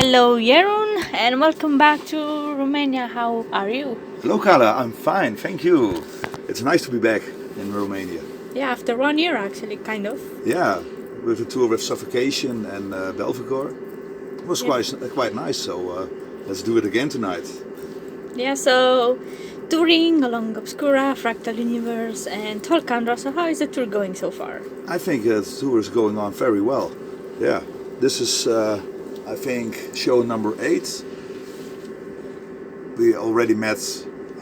Hello, Jeroen, and welcome back to Romania. How are you? Hello Carla, I'm fine, thank you. It's nice to be back in Romania. Yeah, after 1 year, actually, kind of. Yeah, with a tour with Suffocation and Belvedere. It was Yeah. quite nice, so let's do it again tonight. Yeah, so touring along Obscura, Fractal Universe, and Tolkandra. So, how is the tour going so far? I think the tour is going on very well. Yeah, this is, I think, show number 8. We already met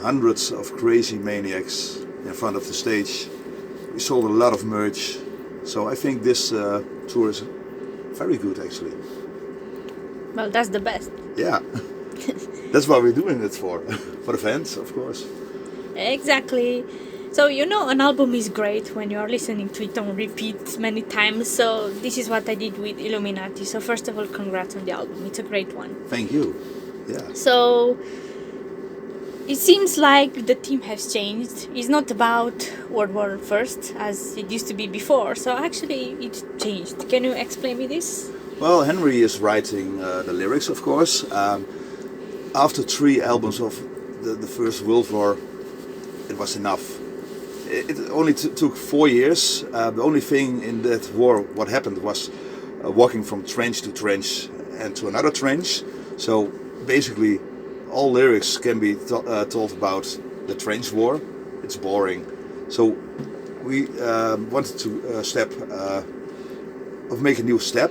hundreds of crazy maniacs in front of the stage. We sold a lot of merch, so I think this tour is very good actually. Well, that's the best. Yeah, that's what we're doing it for the fans, of course. Exactly. So, an album is great when you are listening to it on repeat many times. So, this is what I did with Illuminati. So, first of all, congrats on the album. It's a great one. Thank you. Yeah. So, it seems like the theme has changed. It's not about World War First as it used to be before. So actually, it changed. Can you explain me this? Well, Henry is writing the lyrics, of course. After 3 albums of the First World War, it was enough. It only took 4 years. The only thing in that war, what happened was walking from trench to trench and to another trench. So basically, all lyrics can be told about the trench war. It's boring. So we wanted to make a new step.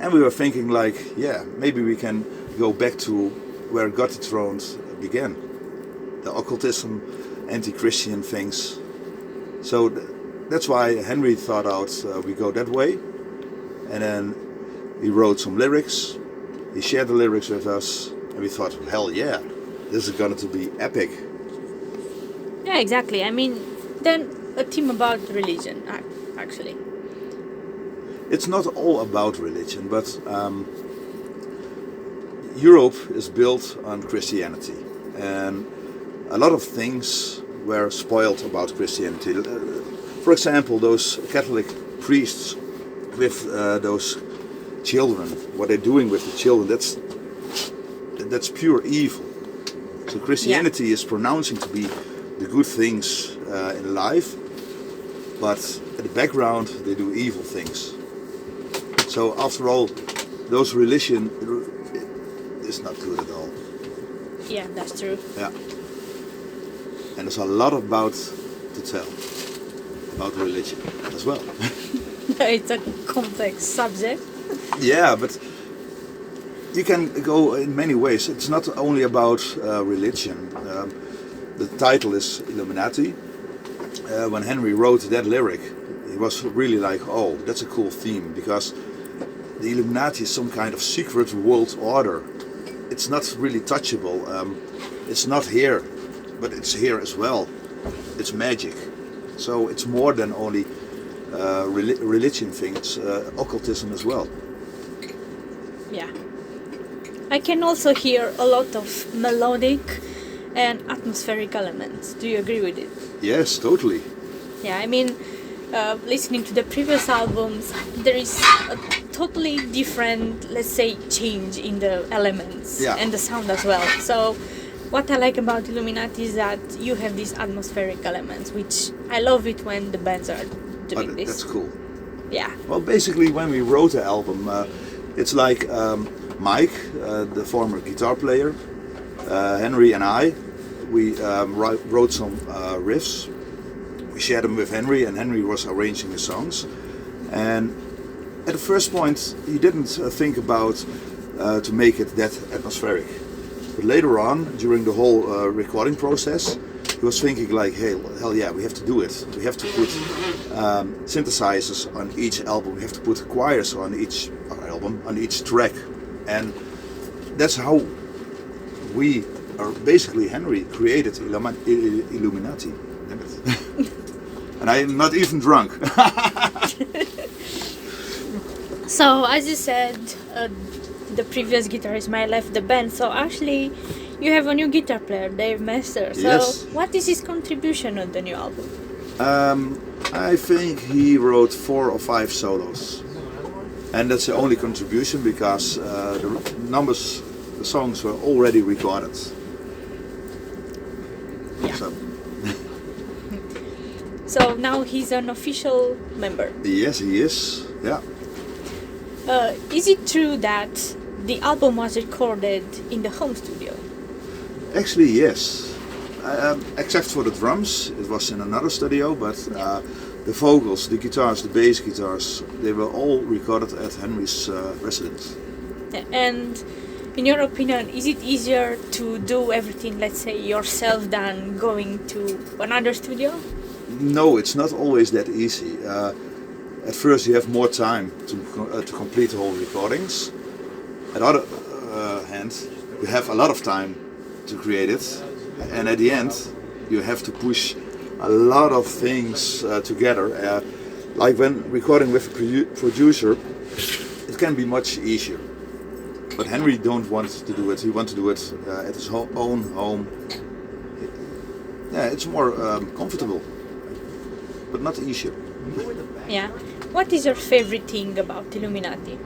And we were thinking like, yeah, maybe we can go back to where God Dethroned began. The occultism, anti-Christian things. So that's why Henry thought out we go that way. And then he wrote some lyrics. He shared the lyrics with us. And we thought, hell yeah, this is going to be epic. Yeah, exactly. I mean, then a theme about religion, actually. It's not all about religion, but Europe is built on Christianity. And a lot of things were spoiled about Christianity. For example, those Catholic priests with those children, what they're doing with the children, that's pure evil. So Christianity is pronouncing to be the good things in life, but in the background they do evil things. So after all, those religion is not good at all. Yeah, that's true. Yeah. And there's a lot about to tell about religion as well. It's a complex subject. Yeah, but you can go in many ways. It's not only about religion. The title is Illuminati. When Henry wrote that lyric, he was really like, oh, that's a cool theme, because the Illuminati is some kind of secret world order. It's not really touchable. It's not here, but it's here as well. It's magic. So it's more than only religion thing. It's occultism as well. Yeah. I can also hear a lot of melodic and atmospheric elements. Do you agree with it? Yes, totally. Yeah, I mean, listening to the previous albums, there is a totally different, let's say, change in the elements and the sound as well. So what I like about Illuminati is that you have these atmospheric elements, which I love it when the bands are doing this. That's cool. Yeah. Well, basically, when we wrote the album, it's like Mike, the former guitar player, Henry and I, we wrote some riffs. We shared them with Henry, and Henry was arranging the songs. And at the first point, he didn't think about to make it that atmospheric. But later on, during the whole recording process, he was thinking like, hey, hell yeah, we have to do it. We have to put synthesizers on each album. We have to put choirs on each album, on each track. And that's how we, or basically Henry, created Illuminati. Damn it. And I am not even drunk. So, as you said, the previous guitarist might left the band. So, actually, you have a new guitar player, Dave Master. So, yes. What is his contribution on the new album? I think he wrote 4 or 5 solos. And that's the only contribution because the songs were already recorded. Yeah. So now he's an official member. Yes, he is. Yeah. Is it true that the album was recorded in the home studio? Actually, yes. Except for the drums, it was in another studio, but the vocals, the guitars, the bass guitars, they were all recorded at Henry's residence. And in your opinion, is it easier to do everything, let's say, yourself than going to another studio? No, it's not always that easy. At first you have more time to complete the whole recordings. At the other hand, you have a lot of time to create it. And at the end, you have to push a lot of things together. Like when recording with a producer, it can be much easier. But Henry don't want to do it. He wants to do it at his own home. Yeah, it's more comfortable, but not easier. Yeah. What is your favorite thing about Illuminati?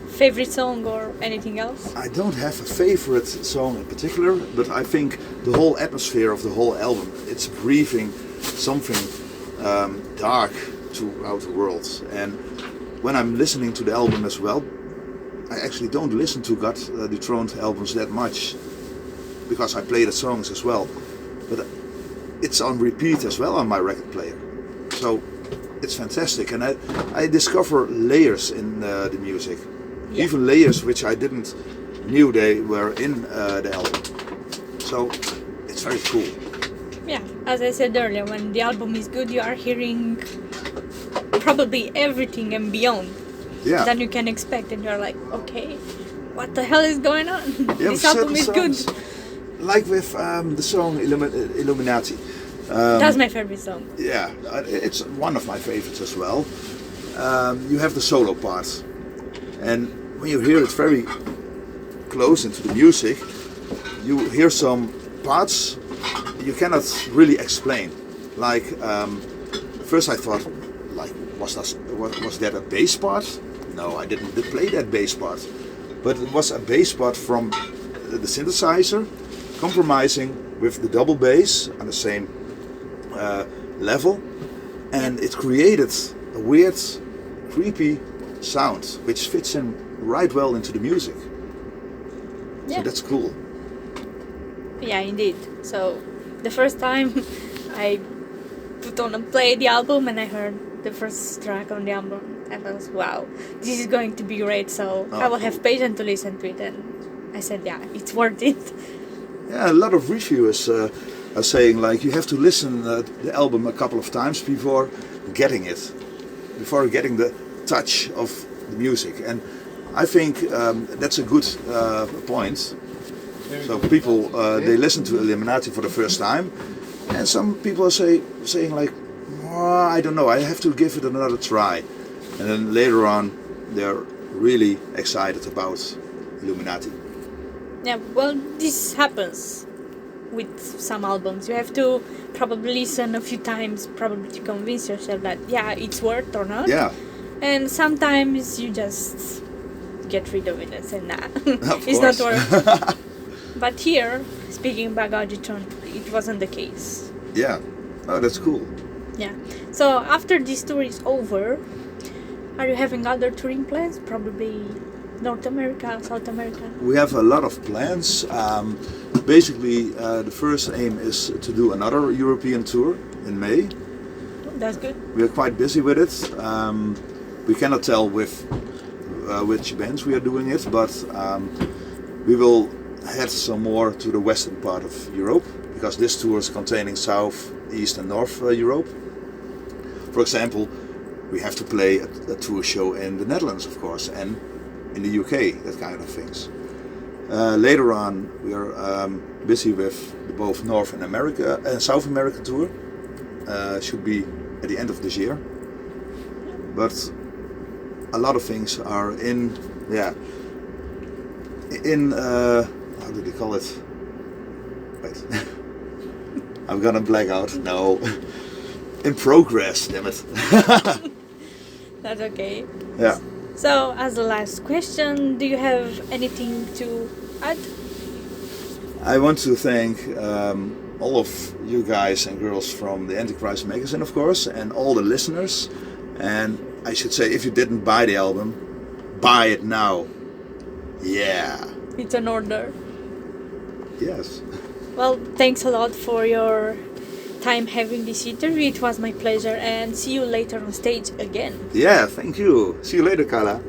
Favorite song or anything else? I don't have a favorite song in particular, but I think the whole atmosphere of the whole album, it's breathing something dark throughout the world. And when I'm listening to the album as well, I actually don't listen to God Dethroned albums that much, because I play the songs as well. But it's on repeat as well on my record player. So it's fantastic, and I discover layers in the music. Yeah. Even layers which I didn't knew they were in the album. So it's very cool. Yeah, as I said earlier, when the album is good, you are hearing probably everything and beyond that you can expect, and you're like, okay, what the hell is going on? Yeah, this album is good. Like with the song Illuminati. That's my favorite song. Yeah, it's one of my favorites as well. You have the solo part, and when you hear it very close into the music, you hear some parts you cannot really explain. Like first I thought, like, was that a bass part? No, I didn't play that bass part, but it was a bass part from the synthesizer, compromising with the double bass on the same level, and it created a weird, creepy sound which fits in right well into the music. Yeah. So that's cool. Yeah, indeed. So the first time I put on and played the album and I heard the first track on the album, I was, wow, this is going to be great, so I will have patience to listen to it, and I said, yeah, it's worth it. Yeah, a lot of reviewers are saying, like, you have to listen the album a couple of times before getting it, before getting the touch of the music, and I think that's a good point. So people, they listen to Illuminati for the first time, and some people are saying like, oh, I don't know, I have to give it another try, and then later on they're really excited about Illuminati. Yeah, well, this happens with some albums. You have to probably listen a few times, probably to convince yourself that, yeah, it's worth or not. Yeah. And sometimes you just get rid of it and say, nah, it's course. not worth. But here, speaking about God Dethroned, it wasn't the case. Yeah. Oh, that's cool. Yeah. So after this tour is over, are you having other touring plans? Probably North America, South America? We have a lot of plans. Basically, the first aim is to do another European tour in May. That's good. We are quite busy with it. We cannot tell with which bands we are doing it, but we will head some more to the western part of Europe, because this tour is containing South, East and North Europe. For example, we have to play a tour show in the Netherlands, of course, and in the UK, that kind of things. Later on, we are busy with both North and America and South America tour. Should be at the end of this year. But a lot of things are in how do they call it? Wait, I'm gonna black out. No, in progress. Damn it. That's okay. Yeah. So, as the last question, do you have anything to add? I want to thank all of you guys and girls from the Antichrist magazine, of course, and all the listeners. And I should say, if you didn't buy the album, buy it now. Yeah. It's an order. Yes. Well, thanks a lot for your time having this interview. It was my pleasure, and see you later on stage again. Yeah, thank you. See you later, Carla.